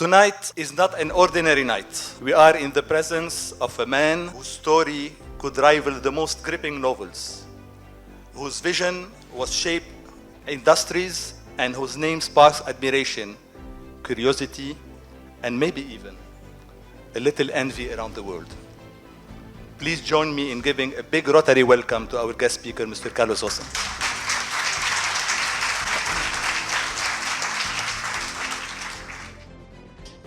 Tonight is not an ordinary night. We are in the presence of a man whose story could rival the most gripping novels, whose vision was shaped industries and whose name sparks admiration, curiosity, and maybe even a little envy around the world. Please join me in giving a big Rotary welcome to our guest speaker, Mr. Carlos Ghosn.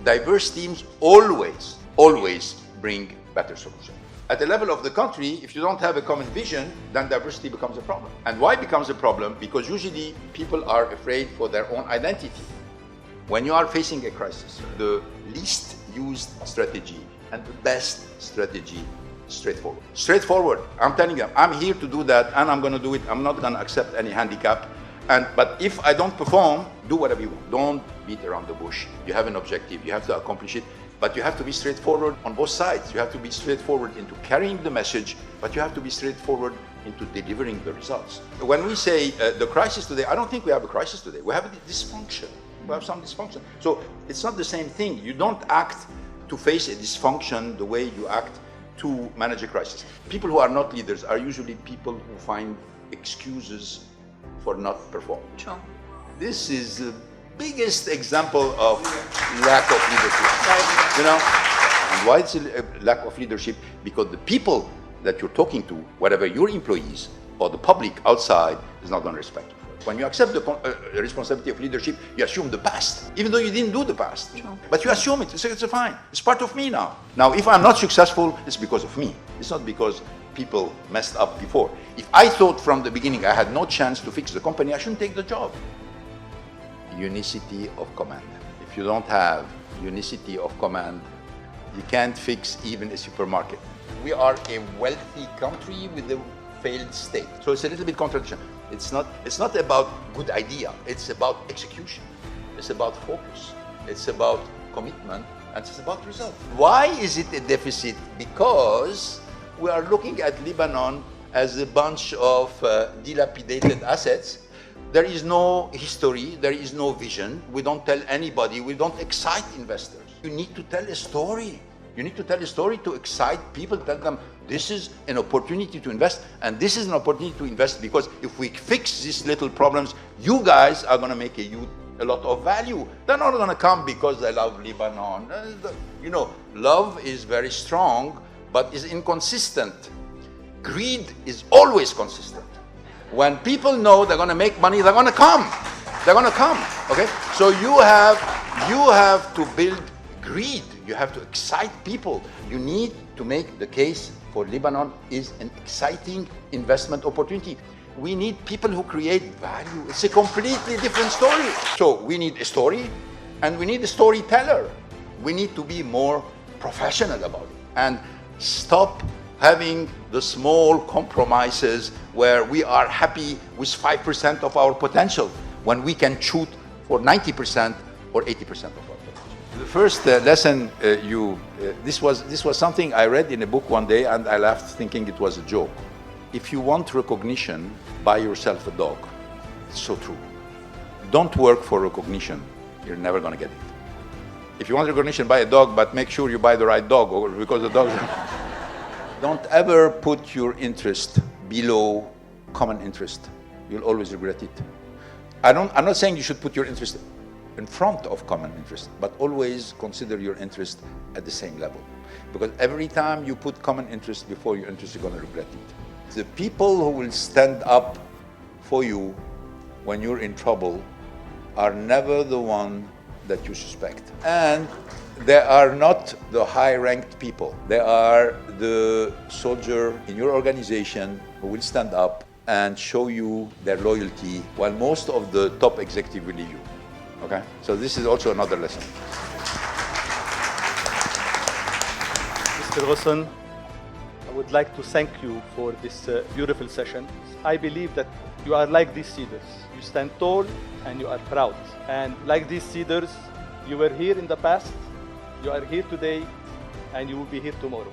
Diverse teams always bring better solutions. At the level of the country, if you don't have a common vision, then diversity becomes a problem. And why it becomes a problem? Because usually people are afraid for their own identity. When you are facing a crisis, the least used strategy and the best strategy, straightforward. Straightforward, I'm telling them, I'm here to do that and I'm gonna do it. I'm not gonna accept any handicap. But if I don't perform, do whatever you want. Don't beat around the bush. You have an objective, you have to accomplish it, but you have to be straightforward on both sides. You have to be straightforward into carrying the message, but you have to be straightforward into delivering the results. When we say the crisis today, I don't think we have a crisis today. We have a dysfunction. We have some dysfunction. So it's not the same thing. You don't act to face a dysfunction the way you act to manage a crisis. People who are not leaders are usually people who find excuses for not performing. Sure. This is the biggest example of lack of leadership. You know, and why it's a lack of leadership? Because the people that you're talking to, whatever your employees or the public outside, is not going to respect you. When you accept the responsibility of leadership, you assume the past, even though you didn't do the past. Sure. But you assume it. It's fine. It's part of me now. Now, if I'm not successful, it's because of me. It's not because people messed up before. If I thought from the beginning I had no chance to fix the company, I shouldn't take the job. Unicity of command. If you don't have unicity of command, you can't fix even a supermarket. We are a wealthy country with a failed state. So it's a little bit contradiction. It's not about good idea. It's about execution. It's about focus. It's about commitment, and it's about result. Why is it a deficit? Because we are looking at Lebanon as a bunch of dilapidated assets. There is no history, there is no vision. We don't tell anybody, we don't excite investors. You need to tell a story. You need to tell a story to excite people, tell them this is an opportunity to invest, and this is an opportunity to invest because if we fix these little problems, you guys are gonna make a lot of value. They're not gonna come because they love Lebanon. You know, love is very strong, but is inconsistent. Greed is always consistent. When people know they're going to make money, they're going to come. They're going to come. Okay. So you have to build greed. You have to excite people. You need to make the case for Lebanon is an exciting investment opportunity. We need people who create value. It's a completely different story. So we need a story, and we need a storyteller. We need to be more professional about it. And stop having the small compromises where we are happy with 5% of our potential when we can shoot for 90% or 80% of our potential. The first lesson this was something I read in a book one day and I laughed thinking it was a joke. If you want recognition, buy yourself a dog. It's so true. Don't work for recognition. You're never going to get it. If you want recognition, buy a dog, but make sure you buy the right dog, or because the dog. Don't ever put your interest below common interest. You'll always regret it. I'm not saying you should put your interest in front of common interest, but always consider your interest at the same level. Because every time you put common interest before your interest, you're going to regret it. The people who will stand up for you when you're in trouble are never the one that you suspect. And they are not the high-ranked people. They are the soldier in your organization who will stand up and show you their loyalty, while most of the top executive will leave you. Okay? So this is also another lesson. Mr. Ghosn, I would like to thank you for this beautiful session. I believe that you are like these cedars. You stand tall and you are proud. And like these cedars, you were here in the past, you are here today, and you will be here tomorrow.